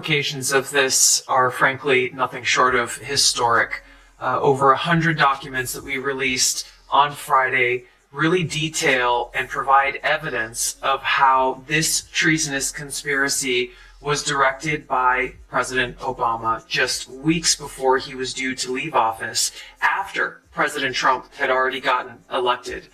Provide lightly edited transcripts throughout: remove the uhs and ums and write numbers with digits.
implications of this are frankly nothing short of historic. Over 100 documents that we released on Friday really detail and provide evidence of how this treasonous conspiracy was directed by President Obama just weeks before he was due to leave office, after President Trump had already gotten elected.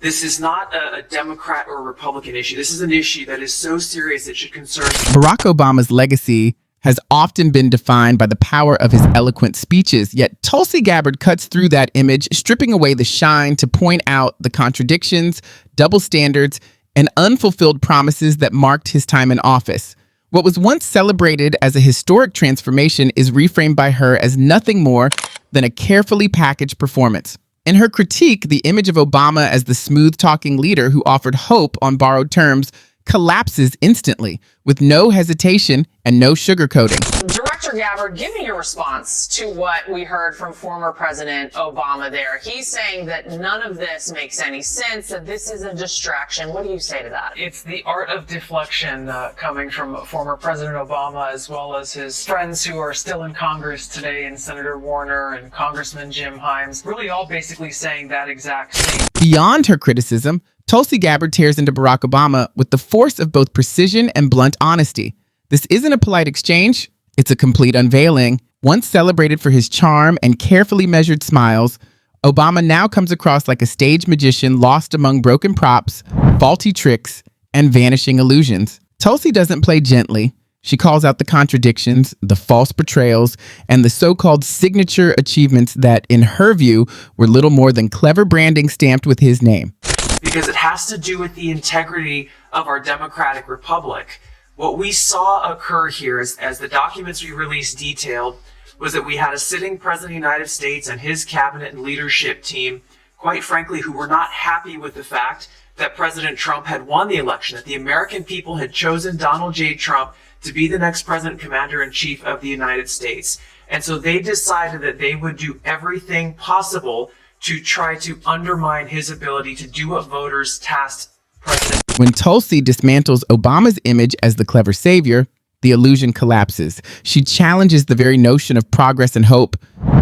This is not a Democrat or Republican issue. This is an issue that is so serious it should concern. Barack Obama's legacy has often been defined by the power of his eloquent speeches, yet Tulsi Gabbard cuts through that image, stripping away the shine to point out the contradictions, double standards, and unfulfilled promises that marked his time in office. What was once celebrated as a historic transformation is reframed by her as nothing more than a carefully packaged performance. In her critique, the image of Obama as the smooth-talking leader who offered hope on borrowed terms collapses instantly, with no hesitation and no sugarcoating. Director Gabbard, give me your response to what we heard from former President Obama there. He's saying that none of this makes any sense, that this is a distraction. What do you say to that? It's the art of deflection coming from former President Obama, as well as his friends who are still in Congress today, and Senator Warner and Congressman Jim Himes, really all basically saying that exact thing. Beyond her criticism, Tulsi Gabbard tears into Barack Obama with the force of both precision and blunt honesty. This isn't a polite exchange, it's a complete unveiling. Once celebrated for his charm and carefully measured smiles, Obama now comes across like a stage magician lost among broken props, faulty tricks, and vanishing illusions. Tulsi doesn't play gently. She calls out the contradictions, the false portrayals, and the so-called signature achievements that, in her view, were little more than clever branding stamped with his name. Because it has to do with the integrity of our democratic republic. What we saw occur here, as the documents we released detailed, was that we had a sitting president of the United States and his cabinet and leadership team, quite frankly, who were not happy with the fact that President Trump had won the election, that the American people had chosen Donald J. Trump to be the next president commander-in-chief of the United States. And so they decided that they would do everything possible to try to undermine his ability to do what voters tasked President. When Tulsi dismantles Obama's image as the clever savior, the illusion collapses. She challenges the very notion of progress and hope,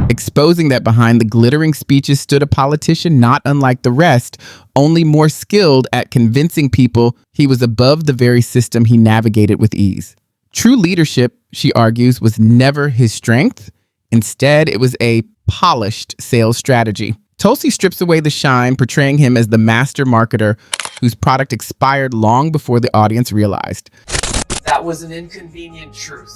exposing that behind the glittering speeches stood a politician not unlike the rest, only more skilled at convincing people he was above the very system he navigated with ease. True leadership, she argues, was never his strength. Instead, it was a polished sales strategy. Tulsi strips away the shine, portraying him as the master marketer whose product expired long before the audience realized. That was an inconvenient truth.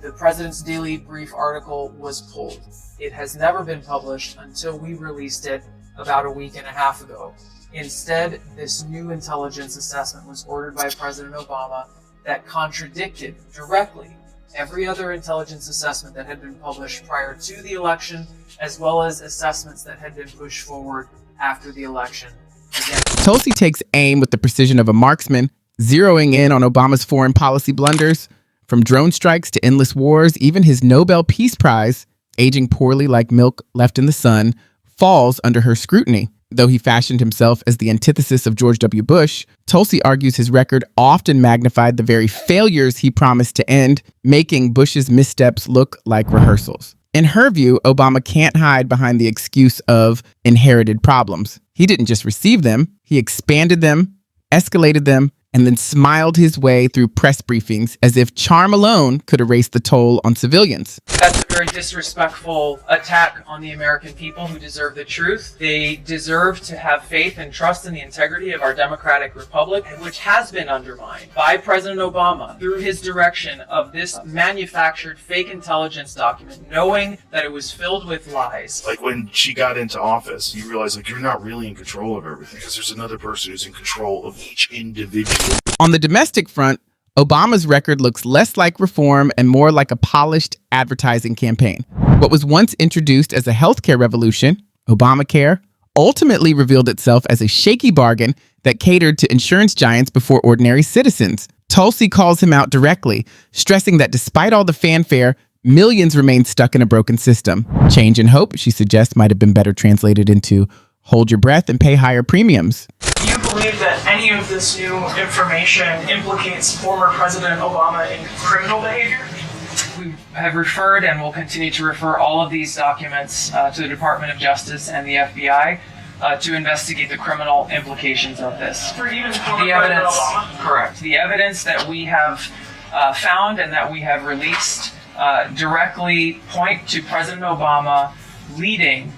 The President's Daily Brief article was pulled. It has never been published until we released it about a week and a half ago. Instead, this new intelligence assessment was ordered by President Obama that contradicted directly every other intelligence assessment that had been published prior to the election, as well as assessments that had been pushed forward after the election. Again, Tulsi takes aim with the precision of a marksman, zeroing in on Obama's foreign policy blunders. From drone strikes to endless wars, even his Nobel Peace Prize, aging poorly like milk left in the sun, falls under her scrutiny. Though he fashioned himself as the antithesis of George W. Bush, Tulsi argues his record often magnified the very failures he promised to end, making Bush's missteps look like rehearsals. In her view, Obama can't hide behind the excuse of inherited problems. He didn't just receive them, he expanded them, escalated them, and then smiled his way through press briefings as if charm alone could erase the toll on civilians. That's a very disrespectful attack on the American people who deserve the truth. They deserve to have faith and trust in the integrity of our democratic republic, which has been undermined by President Obama through his direction of this manufactured fake intelligence document, knowing that it was filled with lies. Like when she got into office, you realize you're not really in control of everything because there's another person who's in control of each individual. On the domestic front, Obama's record looks less like reform and more like a polished advertising campaign. What was once introduced as a healthcare revolution, Obamacare, ultimately revealed itself as a shaky bargain that catered to insurance giants before ordinary citizens. Tulsi calls him out directly, stressing that despite all the fanfare, millions remain stuck in a broken system. Change and hope, she suggests, might have been better translated into hold your breath and pay higher premiums. Do you believe that any of this new information implicates former President Obama in criminal behavior? have referred and will continue to refer all of these documents to the Department of Justice and the FBI to investigate the criminal implications of this. For even The evidence, correct. The evidence that we have found and that we have released directly point to President Obama leading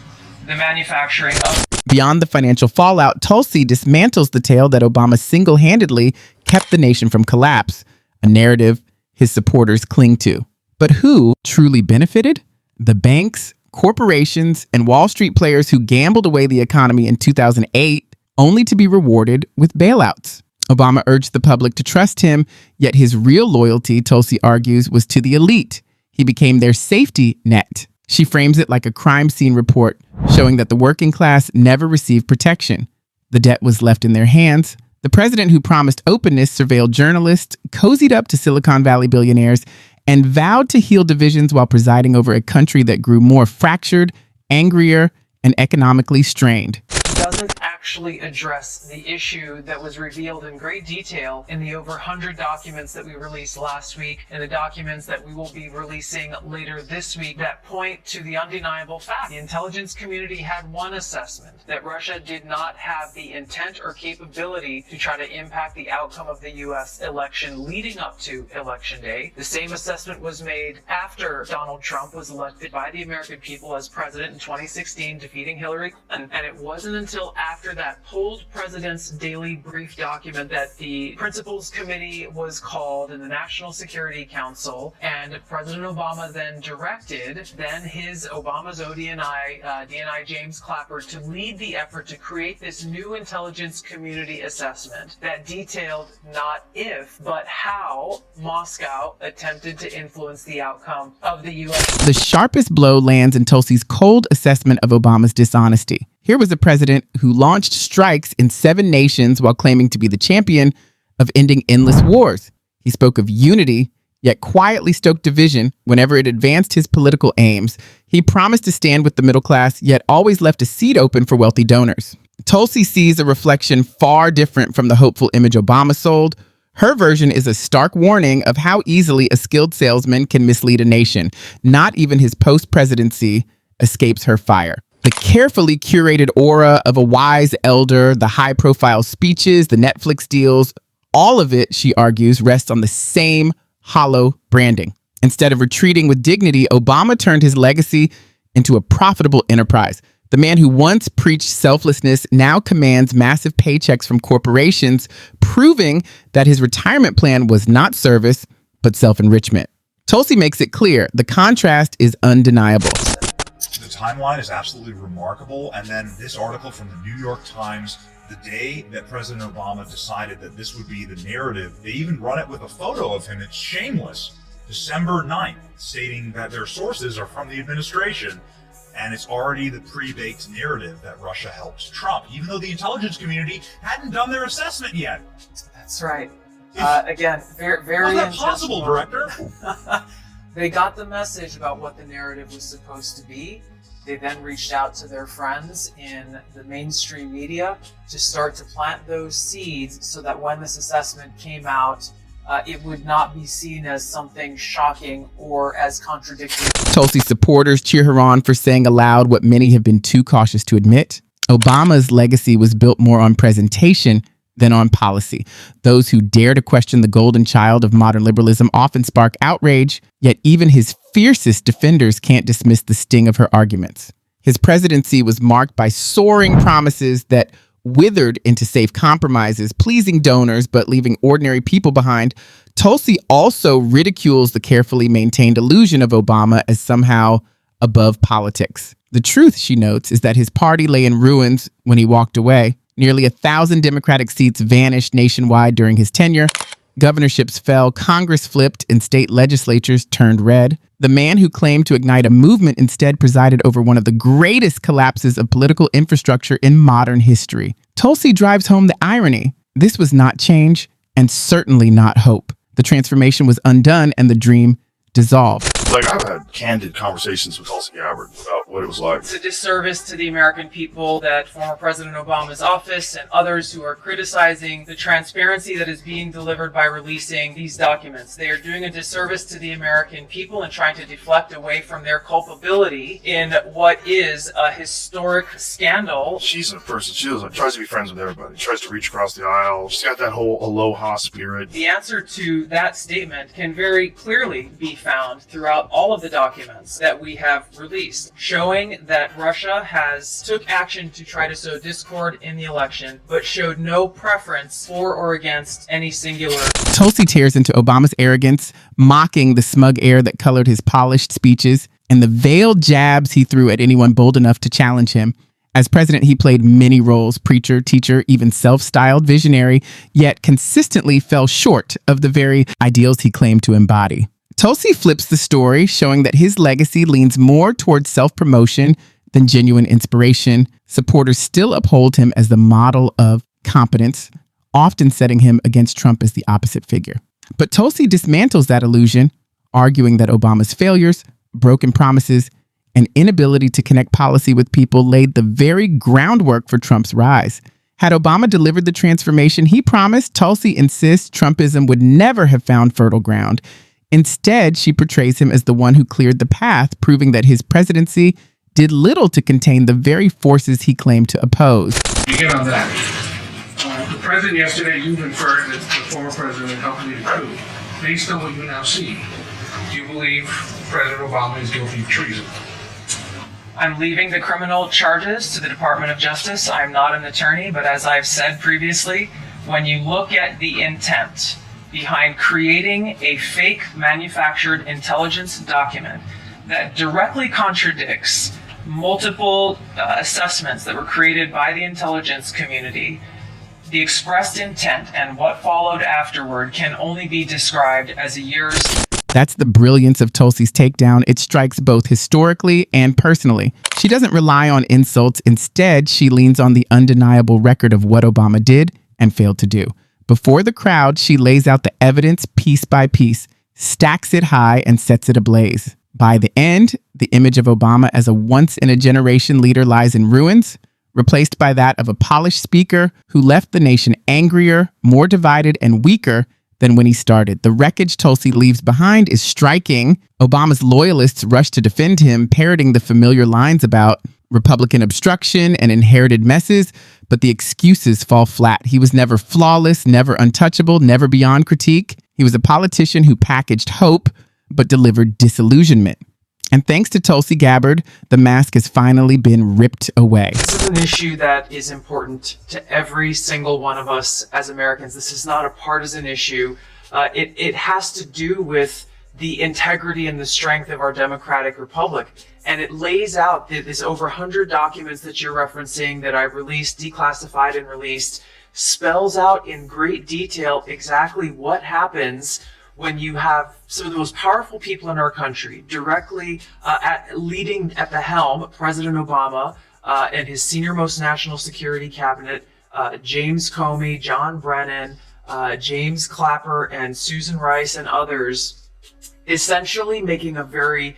the manufacturing of. Beyond the financial fallout, Tulsi dismantles the tale that Obama single-handedly kept the nation from collapse, a narrative his supporters cling to. But who truly benefited? The banks, corporations, and Wall Street players who gambled away the economy in 2008, only to be rewarded with bailouts. Obama urged the public to trust him, yet his real loyalty, Tulsi argues, was to the elite. He became their safety net. She frames it like a crime scene report, showing that the working class never received protection. The debt was left in their hands. The president who promised openness surveilled journalists, cozied up to Silicon Valley billionaires, and vowed to heal divisions while presiding over a country that grew more fractured, angrier, and economically strained. Doesn't actually address the issue that was revealed in great detail in the over 100 documents that we released last week and the documents that we will be releasing later this week that point to the undeniable fact. The intelligence community had one assessment, that Russia did not have the intent or capability to try to impact the outcome of the U.S. election leading up to Election Day. The same assessment was made after Donald Trump was elected by the American people as president in 2016, defeating Hillary Clinton. And it wasn't until after that polled president's daily brief document that the Principals Committee was called in the National Security Council, and President Obama then directed Obama's DNI James Clapper to lead the effort to create this new intelligence community assessment that detailed not if, but how Moscow attempted to influence the outcome of the U.S. The sharpest blow lands in Tulsi's cold assessment of Obama's dishonesty. Here was a president who launched strikes in 7 nations while claiming to be the champion of ending endless wars. He spoke of unity, yet quietly stoked division whenever it advanced his political aims. He promised to stand with the middle class, yet always left a seat open for wealthy donors. Tulsi sees a reflection far different from the hopeful image Obama sold. Her version is a stark warning of how easily a skilled salesman can mislead a nation. Not even his post-presidency escapes her fire. The carefully curated aura of a wise elder, the high-profile speeches, the Netflix deals, all of it, she argues, rests on the same hollow branding. Instead of retreating with dignity, Obama turned his legacy into a profitable enterprise. The man who once preached selflessness now commands massive paychecks from corporations, proving that his retirement plan was not service, but self-enrichment. Tulsi makes it clear the contrast is undeniable. The timeline is absolutely remarkable. And then this article from the New York Times, the day that President Obama decided that this would be the narrative, they even run it with a photo of him. It's shameless. December 9th, stating that their sources are from the administration. And it's already the pre-baked narrative that Russia helped Trump, even though the intelligence community hadn't done their assessment yet. That's right. Again, very How's that possible, Director? They got the message about what the narrative was supposed to be. They then reached out to their friends in the mainstream media to start to plant those seeds so that when this assessment came out, it would not be seen as something shocking or as contradictory. Tulsi supporters cheer her on for saying aloud what many have been too cautious to admit. Obama's legacy was built more on presentation than on policy. Those who dare to question the golden child of modern liberalism often spark outrage, yet even his fiercest defenders can't dismiss the sting of her arguments. His presidency was marked by soaring promises that withered into safe compromises, pleasing donors but leaving ordinary people behind. Tulsi also ridicules the carefully maintained illusion of Obama as somehow above politics. The truth, she notes, is that his party lay in ruins when he walked away. Nearly 1,000 Democratic seats vanished nationwide during his tenure. Governorships fell, Congress flipped, and state legislatures turned red. The man who claimed to ignite a movement instead presided over one of the greatest collapses of political infrastructure in modern history. Tulsi drives home the irony. This was not change, and certainly not hope. The transformation was undone, and the dream dissolved. Like, I've had candid conversations with Tulsi Gabbard about what it was like. It's a disservice to the American people that former President Obama's office and others who are criticizing the transparency that is being delivered by releasing these documents. They are doing a disservice to the American people and trying to deflect away from their culpability in what is a historic scandal. She's a person, tries to be friends with everybody, tries to reach across the aisle. She's got that whole aloha spirit. The answer to that statement can very clearly be found throughout all of the documents that we have released, showing that Russia has took action to try to sow discord in the election, but showed no preference for or against any singular. Tulsi tears into Obama's arrogance, mocking the smug air that colored his polished speeches and the veiled jabs he threw at anyone bold enough to challenge him. As president, he played many roles: preacher, teacher, even self-styled visionary, yet consistently fell short of the very ideals he claimed to embody. Tulsi flips the story, showing that his legacy leans more towards self-promotion than genuine inspiration. Supporters still uphold him as the model of competence, often setting him against Trump as the opposite figure. But Tulsi dismantles that illusion, arguing that Obama's failures, broken promises, and inability to connect policy with people laid the very groundwork for Trump's rise. Had Obama delivered the transformation he promised, Tulsi insists Trumpism would never have found fertile ground. Instead, she portrays him as the one who cleared the path, proving that his presidency did little to contain the very forces he claimed to oppose. You get on that. The president yesterday, you inferred that the former president helped lead a coup. Based on what you now see, do you believe President Obama is guilty of treason? I'm leaving the criminal charges to the Department of Justice. I'm not an attorney, but as I've said previously, when you look at the intent behind creating a fake manufactured intelligence document that directly contradicts multiple assessments that were created by the intelligence community, the expressed intent and what followed afterward can only be described as a year's. That's the brilliance of Tulsi's takedown. It strikes both historically and personally. She doesn't rely on insults. Instead, she leans on the undeniable record of what Obama did and failed to do. Before the crowd, she lays out the evidence piece by piece, stacks it high, and sets it ablaze. By the end, the image of Obama as a once-in-a-generation leader lies in ruins, replaced by that of a polished speaker who left the nation angrier, more divided, and weaker than when he started. The wreckage Tulsi leaves behind is striking. Obama's loyalists rush to defend him, parroting the familiar lines about Republican obstruction and inherited messes, but the excuses fall flat. He was never flawless, never untouchable, never beyond critique. He was a politician who packaged hope, but delivered disillusionment. And thanks to Tulsi Gabbard, the mask has finally been ripped away. This is an issue that is important to every single one of us as Americans. This is not a partisan issue. It has to do with the integrity and the strength of our democratic republic. And it lays out this over 100 documents that you're referencing that I've released, declassified and released, spells out in great detail exactly what happens when you have some of the most powerful people in our country directly leading at the helm, President Obama and his senior-most national security cabinet, James Comey, John Brennan, James Clapper, and Susan Rice, and others, essentially making a very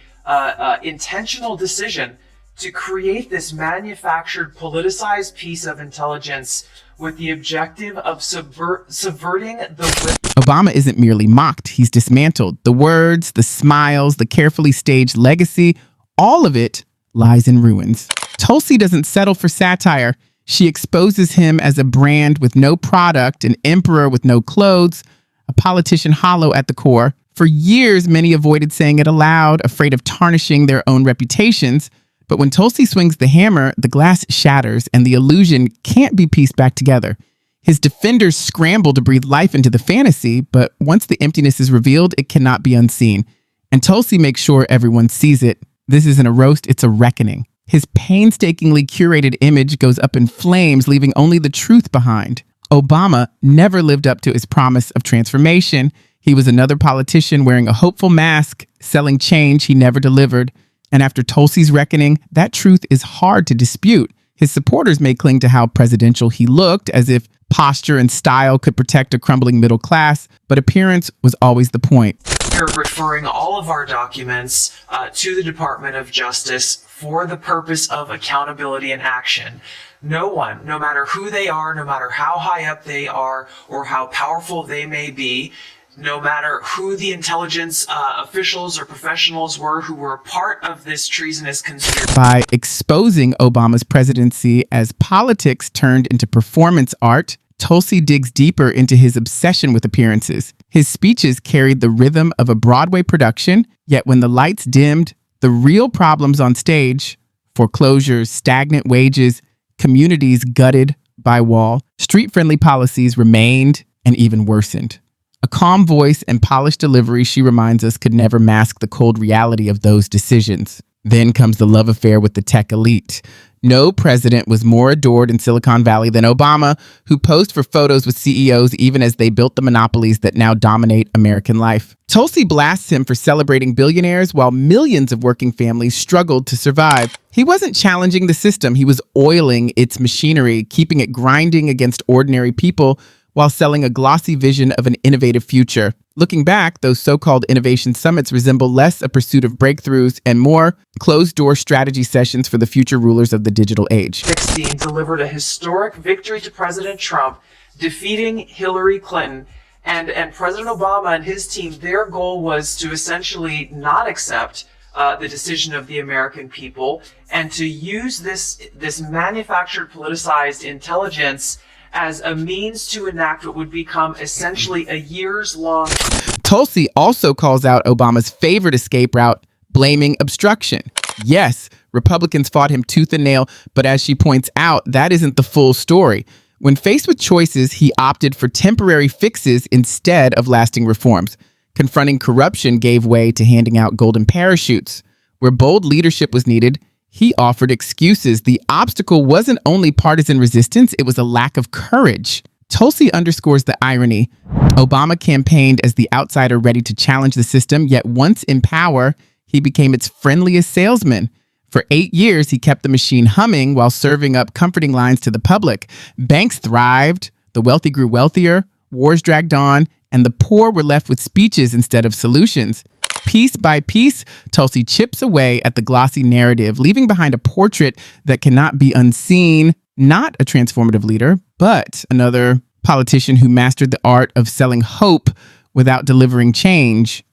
intentional decision to create this manufactured, politicized piece of intelligence with the objective of subverting the. Obama isn't merely mocked, he's dismantled. The words, the smiles, the carefully staged legacy, all of it lies in ruins. Tulsi doesn't settle for satire. She exposes him as a brand with no product, an emperor with no clothes, a politician hollow at the core. For years, many avoided saying it aloud, afraid of tarnishing their own reputations. But when Tulsi swings the hammer, the glass shatters and the illusion can't be pieced back together. His defenders scramble to breathe life into the fantasy, but once the emptiness is revealed, it cannot be unseen. And Tulsi makes sure everyone sees it. This isn't a roast, it's a reckoning. His painstakingly curated image goes up in flames, leaving only the truth behind. Obama never lived up to his promise of transformation. He was another politician wearing a hopeful mask, selling change he never delivered. And after Tulsi's reckoning, that truth is hard to dispute. His supporters may cling to how presidential he looked, as if posture and style could protect a crumbling middle class, but appearance was always the point. We're referring all of our documents to the Department of Justice for the purpose of accountability and action. No one, no matter who they are, no matter how high up they are, or how powerful they may be, no matter who the intelligence officials or professionals were who were part of this treasonous conspiracy. By exposing Obama's presidency as politics turned into performance art, Tulsi digs deeper into his obsession with appearances. His speeches carried the rhythm of a Broadway production, yet when the lights dimmed, the real problems on stage, foreclosures, stagnant wages, communities gutted by wall, street-friendly policies remained and even worsened. A calm voice and polished delivery, she reminds us, could never mask the cold reality of those decisions. Then comes the love affair with the tech elite. No president was more adored in Silicon Valley than Obama, who posed for photos with CEOs even as they built the monopolies that now dominate American life. Tulsi blasts him for celebrating billionaires while millions of working families struggled to survive. He wasn't challenging the system, he was oiling its machinery, keeping it grinding against ordinary people while selling a glossy vision of an innovative future. Looking back, those so-called innovation summits resemble less a pursuit of breakthroughs and more closed-door strategy sessions for the future rulers of the digital age. 2016 delivered a historic victory to President Trump, defeating Hillary Clinton. And President Obama and his team, their goal was to essentially not accept the decision of the American people and to use this manufactured, politicized intelligence as a means to enact what would become essentially a years-long. Tulsi also calls out Obama's favorite escape route, blaming obstruction. Yes, Republicans fought him tooth and nail, but as she points out, that isn't the full story. When faced with choices, he opted for temporary fixes instead of lasting reforms. Confronting corruption gave way to handing out golden parachutes. Where bold leadership was needed, he offered excuses. The obstacle wasn't only partisan resistance, it was a lack of courage. Tulsi underscores the irony. Obama campaigned as the outsider ready to challenge the system, yet once in power, he became its friendliest salesman. For 8 years, he kept the machine humming while serving up comforting lines to the public. Banks thrived, the wealthy grew wealthier, wars dragged on, and the poor were left with speeches instead of solutions. Piece by piece, Tulsi chips away at the glossy narrative, leaving behind a portrait that cannot be unseen. Not a transformative leader, but another politician who mastered the art of selling hope without delivering change.